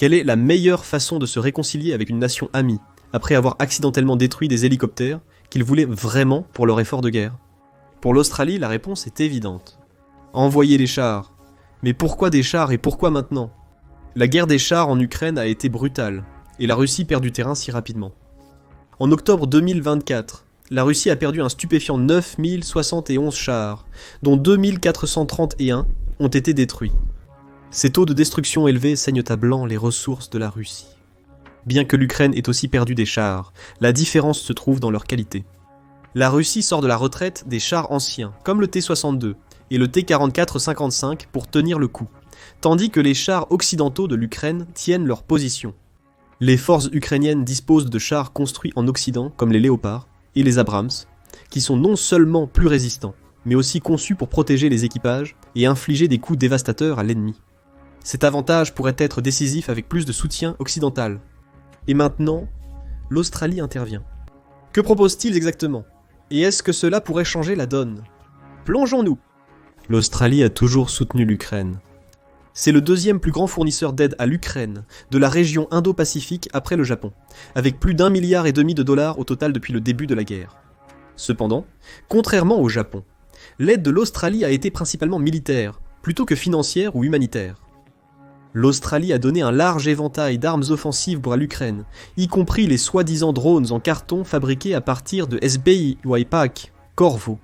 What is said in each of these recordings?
Quelle est la meilleure façon de se réconcilier avec une nation amie, après avoir accidentellement détruit des hélicoptères qu'ils voulaient vraiment pour leur effort de guerre? Pour l'Australie, la réponse est évidente. Envoyer les chars. Mais pourquoi des chars et pourquoi maintenant? La guerre des chars en Ukraine a été brutale, et la Russie perd du terrain si rapidement. En octobre 2024, la Russie a perdu un stupéfiant 9071 chars, dont 2431 ont été détruits. Ces taux de destruction élevés saignent à blanc les ressources de la Russie. Bien que l'Ukraine ait aussi perdu des chars, la différence se trouve dans leur qualité. La Russie sort de la retraite des chars anciens, comme le T-62 et le T-44-55 pour tenir le coup, tandis que les chars occidentaux de l'Ukraine tiennent leur position. Les forces ukrainiennes disposent de chars construits en Occident, comme les Léopards et les Abrams, qui sont non seulement plus résistants, mais aussi conçus pour protéger les équipages et infliger des coups dévastateurs à l'ennemi. Cet avantage pourrait être décisif avec plus de soutien occidental. Et maintenant, l'Australie intervient. Que propose-t-il exactement? Et est-ce que cela pourrait changer la donne? Plongeons-nous! L'Australie a toujours soutenu l'Ukraine. C'est le deuxième plus grand fournisseur d'aide à l'Ukraine de la région Indo-Pacifique après le Japon, avec plus d'1,5 milliard de dollars au total depuis le début de la guerre. Cependant, contrairement au Japon, l'aide de l'Australie a été principalement militaire, plutôt que financière ou humanitaire. L'Australie a donné un large éventail d'armes offensives pour l'Ukraine, y compris les soi-disant drones en carton fabriqués à partir de SBI Waipak Corvo,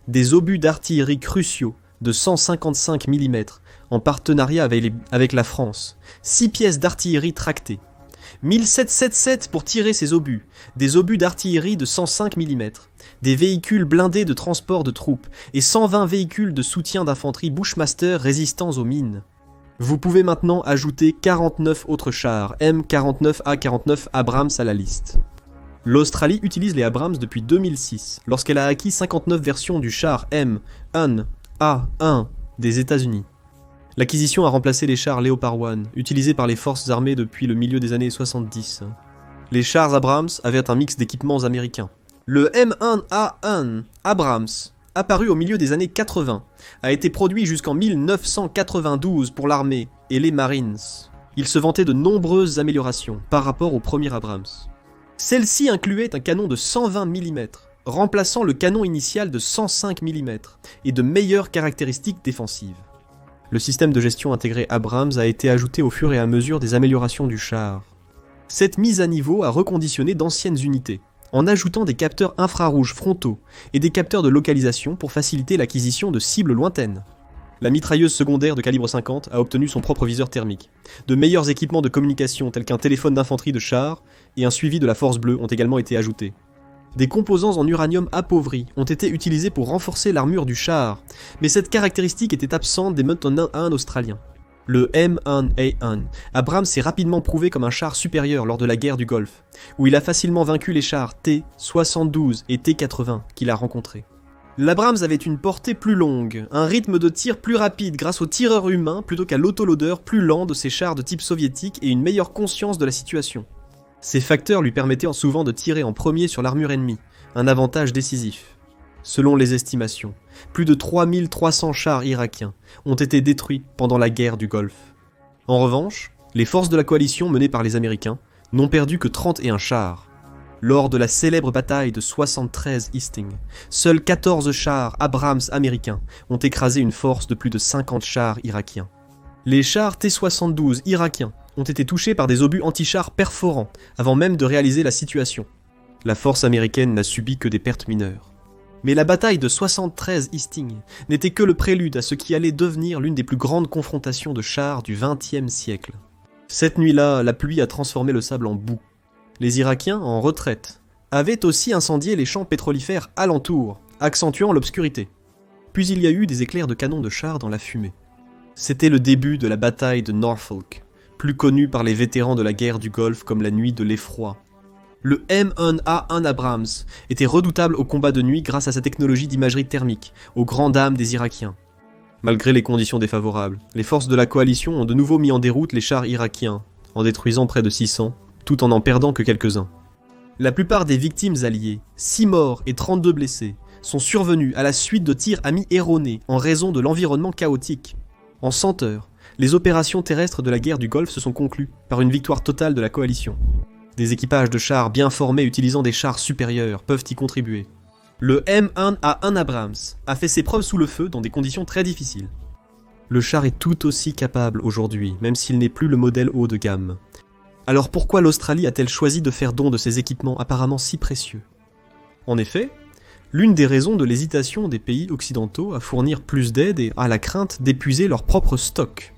des obus d'artillerie cruciaux de 155 mm en partenariat avec la France, 6 pièces d'artillerie tractées, 1777 pour tirer ces obus, des obus d'artillerie de 105 mm, des véhicules blindés de transport de troupes et 120 véhicules de soutien d'infanterie Bushmaster résistants aux mines. Vous pouvez maintenant ajouter 49 autres chars M49A49 Abrams à la liste. L'Australie utilise les Abrams depuis 2006, lorsqu'elle a acquis 59 versions du char M1A1 des États-Unis. L'acquisition a remplacé les chars Leopard 1, utilisés par les forces armées depuis le milieu des années 70. Les chars Abrams avaient un mix d'équipements américains. Le M1A1 Abrams, apparu au milieu des années 80, a été produit jusqu'en 1992 pour l'armée et les Marines. Il se vantait de nombreuses améliorations par rapport au premier Abrams. Celle-ci incluait un canon de 120 mm, remplaçant le canon initial de 105 mm, et de meilleures caractéristiques défensives. Le système de gestion intégré Abrams a été ajouté au fur et à mesure des améliorations du char. Cette mise à niveau a reconditionné d'anciennes unités, en ajoutant des capteurs infrarouges frontaux et des capteurs de localisation pour faciliter l'acquisition de cibles lointaines. La mitrailleuse secondaire de calibre 50 a obtenu son propre viseur thermique. De meilleurs équipements de communication tels qu'un téléphone d'infanterie de char et un suivi de la Force Bleue ont également été ajoutés. Des composants en uranium appauvri ont été utilisés pour renforcer l'armure du char, mais cette caractéristique était absente des Mountain 1 australiens. Le M1A1 Abrams s'est rapidement prouvé comme un char supérieur lors de la guerre du Golfe, où il a facilement vaincu les chars T-72 et T-80 qu'il a rencontrés. L'Abrams avait une portée plus longue, un rythme de tir plus rapide grâce aux tireurs humains plutôt qu'à l'autoloadeur plus lent de ses chars de type soviétique et une meilleure conscience de la situation. Ces facteurs lui permettaient souvent de tirer en premier sur l'armure ennemie, un avantage décisif. Selon les estimations, plus de 3300 chars irakiens ont été détruits pendant la guerre du Golfe. En revanche, les forces de la coalition menées par les Américains n'ont perdu que 31 chars. Lors de la célèbre bataille de 73 Hastings, seuls 14 chars Abrams américains ont écrasé une force de plus de 50 chars irakiens. Les chars T-72 irakiens ont été touchés par des obus anti-chars perforants avant même de réaliser la situation. La force américaine n'a subi que des pertes mineures. Mais la bataille de 73 Hastings n'était que le prélude à ce qui allait devenir l'une des plus grandes confrontations de chars du XXe siècle. Cette nuit-là, la pluie a transformé le sable en boue. Les Irakiens, en retraite, avaient aussi incendié les champs pétrolifères alentour, accentuant l'obscurité. Puis il y a eu des éclairs de canon de chars dans la fumée. C'était le début de la bataille de Norfolk, plus connue par les vétérans de la guerre du Golfe comme la nuit de l'effroi. Le M1A1 Abrams était redoutable au combat de nuit grâce à sa technologie d'imagerie thermique, aux grandes dames des Irakiens. Malgré les conditions défavorables, les forces de la coalition ont de nouveau mis en déroute les chars irakiens, en détruisant près de 600, tout en perdant que quelques-uns. La plupart des victimes alliées, 6 morts et 32 blessés, sont survenus à la suite de tirs amis erronés en raison de l'environnement chaotique. En 100 heures, Les opérations terrestres de la guerre du Golfe se sont conclues par une victoire totale de la coalition. Des équipages de chars bien formés utilisant des chars supérieurs peuvent y contribuer. Le M1A1 Abrams a fait ses preuves sous le feu dans des conditions très difficiles. Le char est tout aussi capable aujourd'hui, même s'il n'est plus le modèle haut de gamme. Alors pourquoi l'Australie a-t-elle choisi de faire don de ces équipements apparemment si précieux? En effet, l'une des raisons de l'hésitation des pays occidentaux à fournir plus d'aide est à la crainte d'épuiser leur propre stock.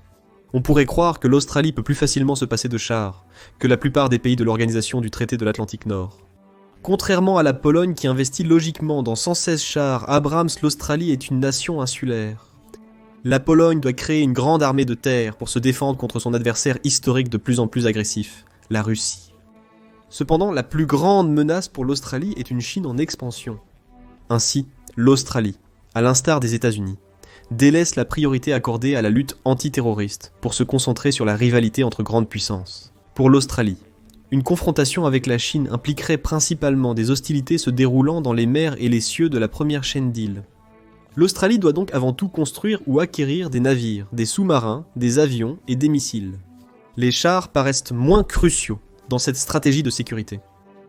On pourrait croire que l'Australie peut plus facilement se passer de chars que la plupart des pays de l'organisation du traité de l'Atlantique Nord. Contrairement à la Pologne qui investit logiquement dans 116 chars Abrams, l'Australie est une nation insulaire. La Pologne doit créer une grande armée de terre pour se défendre contre son adversaire historique de plus en plus agressif, la Russie. Cependant, la plus grande menace pour l'Australie est une Chine en expansion. Ainsi, l'Australie, à l'instar des États-Unis, délaisse la priorité accordée à la lutte antiterroriste pour se concentrer sur la rivalité entre grandes puissances. Pour l'Australie, une confrontation avec la Chine impliquerait principalement des hostilités se déroulant dans les mers et les cieux de la première chaîne d'îles. L'Australie doit donc avant tout construire ou acquérir des navires, des sous-marins, des avions et des missiles. Les chars paraissent moins cruciaux dans cette stratégie de sécurité.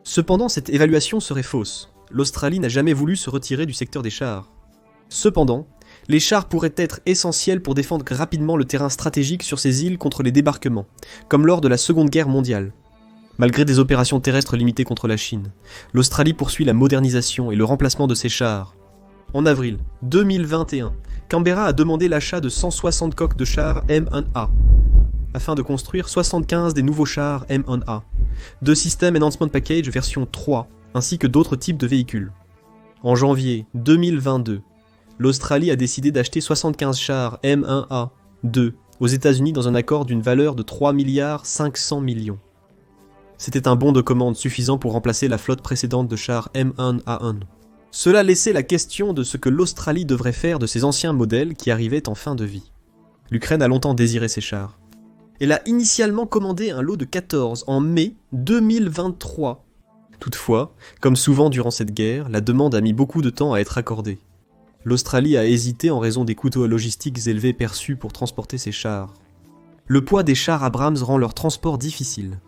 Cependant, cette évaluation serait fausse. L'Australie n'a jamais voulu se retirer du secteur des chars. Cependant, les chars pourraient être essentiels pour défendre rapidement le terrain stratégique sur ces îles contre les débarquements, comme lors de la Seconde Guerre mondiale. Malgré des opérations terrestres limitées contre la Chine, l'Australie poursuit la modernisation et le remplacement de ses chars. En avril 2021, Canberra a demandé l'achat de 160 coques de chars M1A, afin de construire 75 des nouveaux chars M1A, de System Enhancement Package version 3, ainsi que d'autres types de véhicules. En janvier 2022, l'Australie a décidé d'acheter 75 chars M1A2 aux États-Unis dans un accord d'une valeur de 3,5 milliards. C'était un bon de commande suffisant pour remplacer la flotte précédente de chars M1A1. Cela laissait la question de ce que l'Australie devrait faire de ces anciens modèles qui arrivaient en fin de vie. L'Ukraine a longtemps désiré ces chars. Elle a initialement commandé un lot de 14 en mai 2023. Toutefois, comme souvent durant cette guerre, la demande a mis beaucoup de temps à être accordée. L'Australie a hésité en raison des coûts logistiques élevés perçus pour transporter ces chars. Le poids des chars Abrams rend leur transport difficile.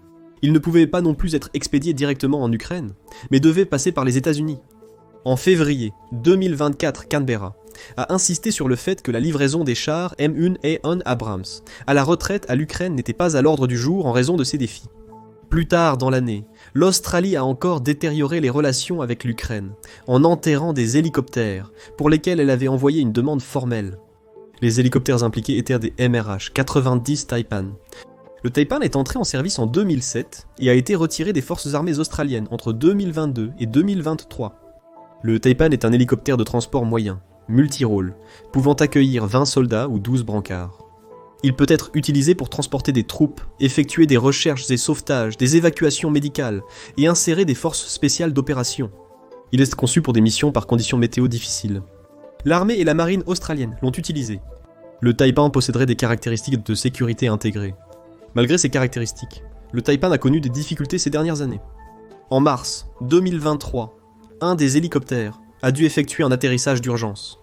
Ils ne pouvaient pas non plus être expédiés directement en Ukraine, mais devaient passer par les États-Unis. En février 2024, Canberra a insisté sur le fait que la livraison des chars M1A1 Abrams à la retraite à l'Ukraine n'était pas à l'ordre du jour en raison de ces défis. Plus tard dans l'année, l'Australie a encore détérioré les relations avec l'Ukraine en enterrant des hélicoptères pour lesquels elle avait envoyé une demande formelle. Les hélicoptères impliqués étaient des MRH-90 Taipan. Le Taipan est entré en service en 2007 et a été retiré des forces armées australiennes entre 2022 et 2023. Le Taipan est un hélicoptère de transport moyen, multirôle, pouvant accueillir 20 soldats ou 12 brancards. Il peut être utilisé pour transporter des troupes, effectuer des recherches et sauvetages, des évacuations médicales et insérer des forces spéciales d'opération. Il est conçu pour des missions par conditions météo difficiles. L'armée et la marine australienne l'ont utilisé. Le Taipan posséderait des caractéristiques de sécurité intégrées. Malgré ces caractéristiques, le Taipan a connu des difficultés ces dernières années. En mars 2023, un des hélicoptères a dû effectuer un atterrissage d'urgence.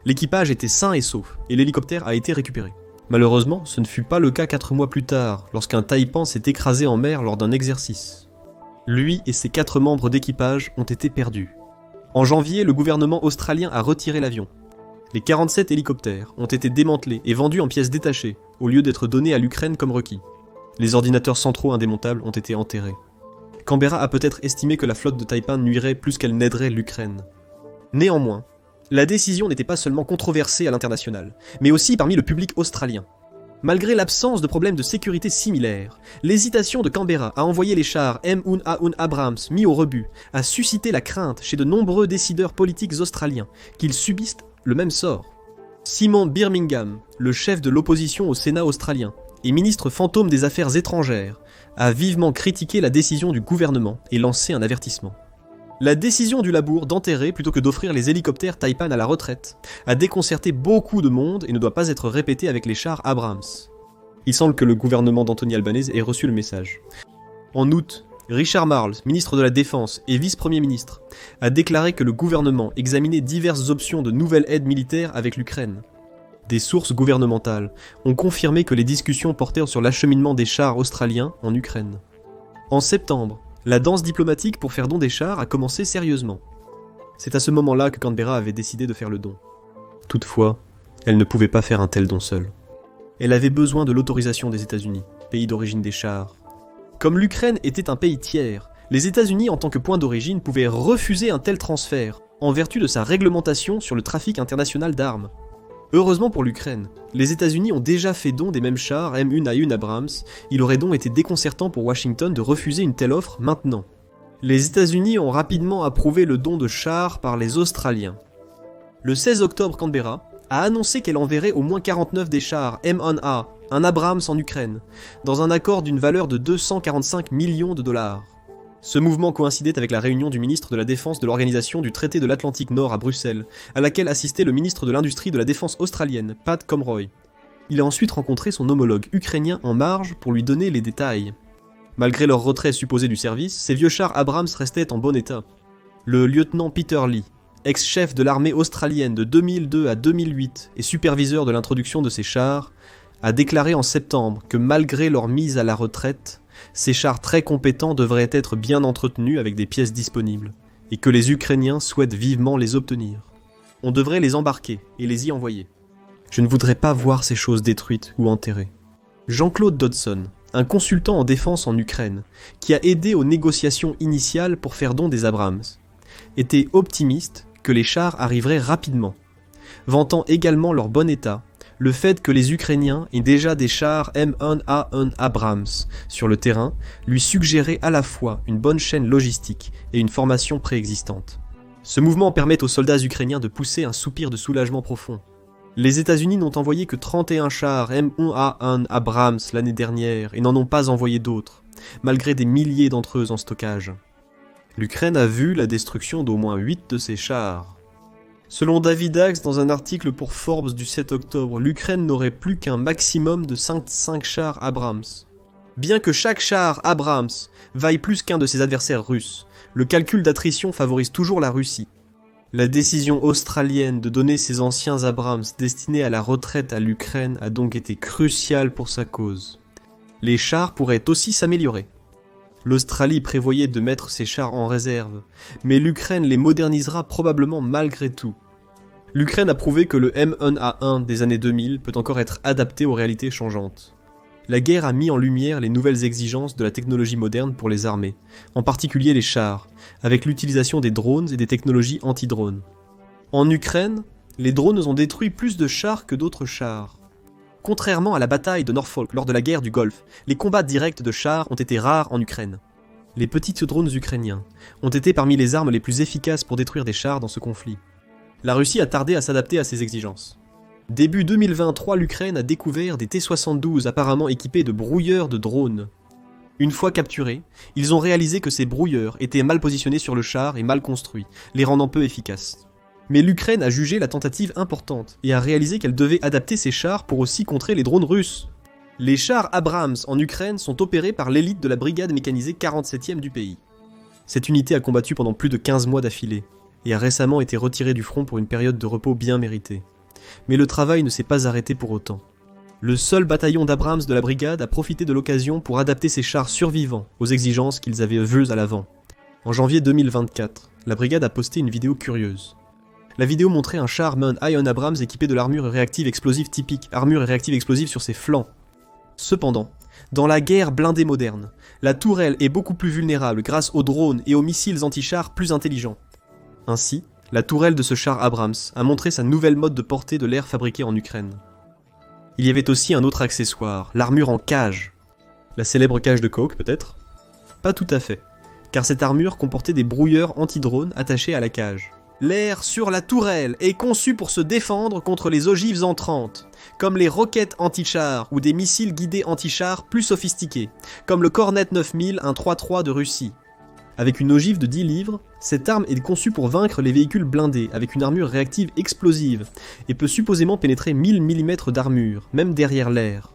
L'équipage était sain et sauf, et l'hélicoptère a été récupéré. Malheureusement, ce ne fut pas le cas 4 mois plus tard, lorsqu'un Taipan s'est écrasé en mer lors d'un exercice. Lui et ses 4 membres d'équipage ont été perdus. En janvier, le gouvernement australien a retiré l'avion. Les 47 hélicoptères ont été démantelés et vendus en pièces détachées, au lieu d'être donnés à l'Ukraine comme requis. Les ordinateurs centraux indémontables ont été enterrés. Canberra a peut-être estimé que la flotte de Taipan nuirait plus qu'elle n'aiderait l'Ukraine. Néanmoins, la décision n'était pas seulement controversée à l'international, mais aussi parmi le public australien. Malgré l'absence de problèmes de sécurité similaires, l'hésitation de Canberra à envoyer les chars M1A1 Abrams mis au rebut a suscité la crainte chez de nombreux décideurs politiques australiens qu'ils subissent le même sort. Simon Birmingham, le chef de l'opposition au Sénat australien et ministre fantôme des Affaires étrangères, a vivement critiqué la décision du gouvernement et lancé un avertissement. La décision du Labour d'enterrer plutôt que d'offrir les hélicoptères Taipan à la retraite a déconcerté beaucoup de monde et ne doit pas être répétée avec les chars Abrams. Il semble que le gouvernement d'Anthony Albanese ait reçu le message. En août, Richard Marles, ministre de la Défense et vice-premier ministre, a déclaré que le gouvernement examinait diverses options de nouvelles aides militaires avec l'Ukraine. Des sources gouvernementales ont confirmé que les discussions portèrent sur l'acheminement des chars australiens en Ukraine. En septembre, la danse diplomatique pour faire don des chars a commencé sérieusement. C'est à ce moment-là que Canberra avait décidé de faire le don. Toutefois, elle ne pouvait pas faire un tel don seule. Elle avait besoin de l'autorisation des États-Unis, pays d'origine des chars. Comme l'Ukraine était un pays tiers, les États-Unis en tant que point d'origine pouvaient refuser un tel transfert, en vertu de sa réglementation sur le trafic international d'armes. Heureusement pour l'Ukraine, les États-Unis ont déjà fait don des mêmes chars M1A1 Abrams, il aurait donc été déconcertant pour Washington de refuser une telle offre maintenant. Les États-Unis ont rapidement approuvé le don de chars par les Australiens. Le 16 octobre, Canberra a annoncé qu'elle enverrait au moins 49 des chars M1A, un Abrams en Ukraine, dans un accord d'une valeur de 245 millions de dollars. Ce mouvement coïncidait avec la réunion du ministre de la Défense de l'Organisation du Traité de l'Atlantique Nord à Bruxelles, à laquelle assistait le ministre de l'Industrie de la Défense australienne, Pat Comroy. Il a ensuite rencontré son homologue ukrainien en marge pour lui donner les détails. Malgré leur retrait supposé du service, ces vieux chars Abrams restaient en bon état. Le lieutenant Peter Lee, ex-chef de l'armée australienne de 2002 à 2008 et superviseur de l'introduction de ces chars, a déclaré en septembre que malgré leur mise à la retraite, ces chars très compétents devraient être bien entretenus avec des pièces disponibles, et que les Ukrainiens souhaitent vivement les obtenir. On devrait les embarquer et les y envoyer. Je ne voudrais pas voir ces choses détruites ou enterrées. Jean-Claude Dodson, un consultant en défense en Ukraine, qui a aidé aux négociations initiales pour faire don des Abrams, était optimiste que les chars arriveraient rapidement, vantant également leur bon état, le fait que les Ukrainiens aient déjà des chars M1A1 Abrams sur le terrain lui suggérait à la fois une bonne chaîne logistique et une formation préexistante. Ce mouvement permet aux soldats ukrainiens de pousser un soupir de soulagement profond. Les États-Unis n'ont envoyé que 31 chars M1A1 Abrams l'année dernière et n'en ont pas envoyé d'autres, malgré des milliers d'entre eux en stockage. L'Ukraine a vu la destruction d'au moins 8 de ces chars. Selon David Axe, dans un article pour Forbes du 7 octobre, l'Ukraine n'aurait plus qu'un maximum de 5 chars Abrams. Bien que chaque char Abrams vaille plus qu'un de ses adversaires russes, le calcul d'attrition favorise toujours la Russie. La décision australienne de donner ses anciens Abrams destinés à la retraite à l'Ukraine a donc été cruciale pour sa cause. Les chars pourraient aussi s'améliorer. L'Australie prévoyait de mettre ses chars en réserve, mais l'Ukraine les modernisera probablement malgré tout. L'Ukraine a prouvé que le M1A1 des années 2000 peut encore être adapté aux réalités changeantes. La guerre a mis en lumière les nouvelles exigences de la technologie moderne pour les armées, en particulier les chars, avec l'utilisation des drones et des technologies anti-drones. En Ukraine, les drones ont détruit plus de chars que d'autres chars. Contrairement à la bataille de Norfolk lors de la guerre du Golfe, les combats directs de chars ont été rares en Ukraine. Les petits drones ukrainiens ont été parmi les armes les plus efficaces pour détruire des chars dans ce conflit. La Russie a tardé à s'adapter à ces exigences. Début 2023, l'Ukraine a découvert des T-72 apparemment équipés de brouilleurs de drones. Une fois capturés, ils ont réalisé que ces brouilleurs étaient mal positionnés sur le char et mal construits, les rendant peu efficaces. Mais l'Ukraine a jugé la tentative importante et a réalisé qu'elle devait adapter ses chars pour aussi contrer les drones russes. Les chars Abrams en Ukraine sont opérés par l'élite de la brigade mécanisée 47e du pays. Cette unité a combattu pendant plus de 15 mois d'affilée et a récemment été retirée du front pour une période de repos bien méritée. Mais le travail ne s'est pas arrêté pour autant. Le seul bataillon d'Abrams de la brigade a profité de l'occasion pour adapter ses chars survivants aux exigences qu'ils avaient vues à l'avant. En janvier 2024, la brigade a posté une vidéo curieuse. La vidéo montrait un char M1A1 Abrams équipé de l'armure réactive explosive typique, armure et réactive explosive sur ses flancs. Cependant, dans la guerre blindée moderne, la tourelle est beaucoup plus vulnérable grâce aux drones et aux missiles anti-chars plus intelligents. Ainsi, la tourelle de ce char Abrams a montré sa nouvelle mode de portée de l'air fabriquée en Ukraine. Il y avait aussi un autre accessoire, l'armure en cage. La célèbre cage de coke, peut-être ? Pas tout à fait, car cette armure comportait des brouilleurs anti-drones attachés à la cage. L'air sur la tourelle est conçu pour se défendre contre les ogives entrantes, comme les roquettes anti-chars ou des missiles guidés anti-chars plus sophistiqués, comme le Kornet 9000, un 3-3 de Russie. Avec une ogive de 10 livres, cette arme est conçue pour vaincre les véhicules blindés avec une armure réactive explosive et peut supposément pénétrer 1000 mm d'armure, même derrière l'air.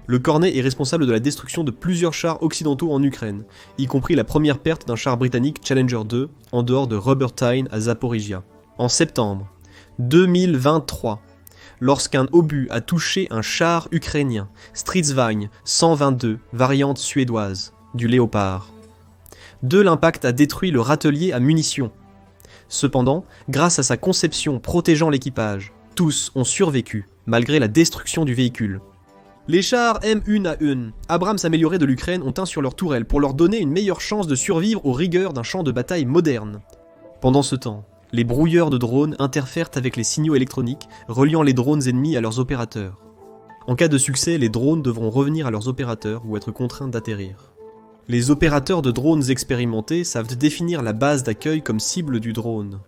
Le Kornet est responsable de la destruction de plusieurs chars occidentaux en Ukraine, y compris la première perte d'un char britannique Challenger 2 en dehors de Rubber Tyne à Zaporizhia. En septembre 2023, lorsqu'un obus a touché un char ukrainien, Stridsvagn 122, variante suédoise, du Léopard. 2. L'impact a détruit le râtelier à munitions. Cependant, grâce à sa conception protégeant l'équipage, tous ont survécu, malgré la destruction du véhicule. Les chars M1A1, Abrams améliorés de l'Ukraine, ont un sur leur tourelle pour leur donner une meilleure chance de survivre aux rigueurs d'un champ de bataille moderne. Pendant ce temps, les brouilleurs de drones interfèrent avec les signaux électroniques, reliant les drones ennemis à leurs opérateurs. En cas de succès, les drones devront revenir à leurs opérateurs ou être contraints d'atterrir. Les opérateurs de drones expérimentés savent définir la base d'accueil comme cible du drone.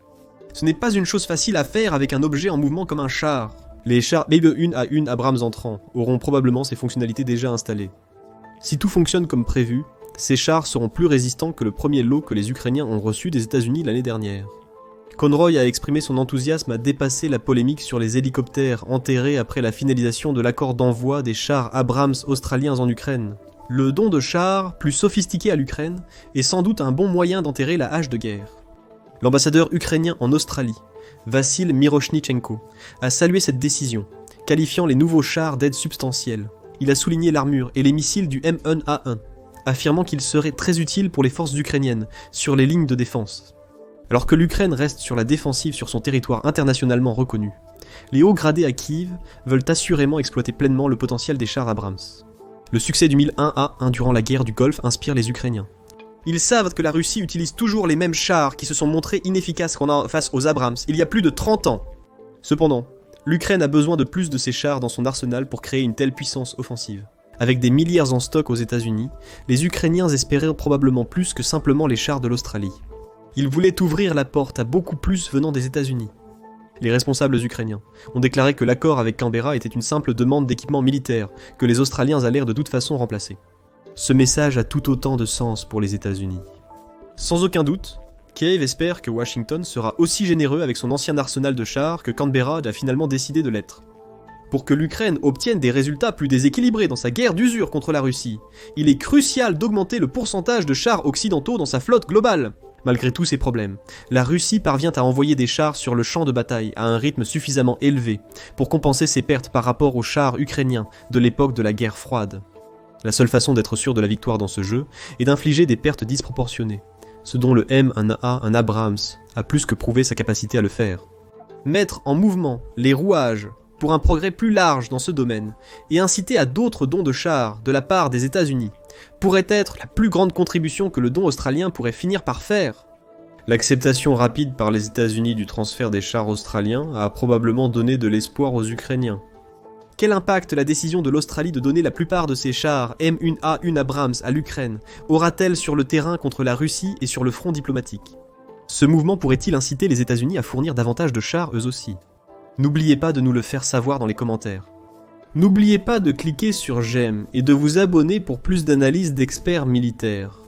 Ce n'est pas une chose facile à faire avec un objet en mouvement comme un char. Les chars M1A1 Abrams entrants auront probablement ces fonctionnalités déjà installées. Si tout fonctionne comme prévu, ces chars seront plus résistants que le premier lot que les Ukrainiens ont reçu des États-Unis l'année dernière. Conroy a exprimé son enthousiasme à dépasser la polémique sur les hélicoptères enterrés après la finalisation de l'accord d'envoi des chars Abrams australiens en Ukraine. Le don de chars, plus sophistiqués à l'Ukraine, est sans doute un bon moyen d'enterrer la hache de guerre. L'ambassadeur ukrainien en Australie, Vassil Miroshnichenko, a salué cette décision, qualifiant les nouveaux chars d'aide substantielle. Il a souligné l'armure et les missiles du M1A1, affirmant qu'ils seraient très utiles pour les forces ukrainiennes sur les lignes de défense. Alors que l'Ukraine reste sur la défensive sur son territoire internationalement reconnu, les hauts gradés à Kiev veulent assurément exploiter pleinement le potentiel des chars Abrams. Le succès du 1001A1 durant la guerre du Golfe inspire les Ukrainiens. Ils savent que la Russie utilise toujours les mêmes chars qui se sont montrés inefficaces face aux Abrams il y a plus de 30 ans. Cependant, l'Ukraine a besoin de plus de ces chars dans son arsenal pour créer une telle puissance offensive. Avec des milliers en stock aux États-Unis, les Ukrainiens espéraient probablement plus que simplement les chars de l'Australie. Ils voulaient ouvrir la porte à beaucoup plus venant des États-Unis. Les responsables ukrainiens ont déclaré que l'accord avec Canberra était une simple demande d'équipement militaire que les Australiens allèrent de toute façon remplacer. Ce message a tout autant de sens pour les États-Unis. Sans aucun doute, Kiev espère que Washington sera aussi généreux avec son ancien arsenal de chars que Canberra a finalement décidé de l'être. Pour que l'Ukraine obtienne des résultats plus déséquilibrés dans sa guerre d'usure contre la Russie, il est crucial d'augmenter le pourcentage de chars occidentaux dans sa flotte globale. Malgré tous ces problèmes, la Russie parvient à envoyer des chars sur le champ de bataille à un rythme suffisamment élevé pour compenser ses pertes par rapport aux chars ukrainiens de l'époque de la guerre froide. La seule façon d'être sûr de la victoire dans ce jeu est d'infliger des pertes disproportionnées, ce dont le M1A, un Abrams, a plus que prouvé sa capacité à le faire. Mettre en mouvement les rouages pour un progrès plus large dans ce domaine et inciter à d'autres dons de chars de la part des États-Unis pourrait être la plus grande contribution que le don australien pourrait finir par faire. L'acceptation rapide par les États-Unis du transfert des chars australiens a probablement donné de l'espoir aux Ukrainiens. Quel impact la décision de l'Australie de donner la plupart de ses chars M1A1 Abrams à l'Ukraine aura-t-elle sur le terrain contre la Russie et sur le front diplomatique ? Ce mouvement pourrait-il inciter les États-Unis à fournir davantage de chars eux aussi ? N'oubliez pas de nous le faire savoir dans les commentaires. N'oubliez pas de cliquer sur j'aime et de vous abonner pour plus d'analyses d'experts militaires.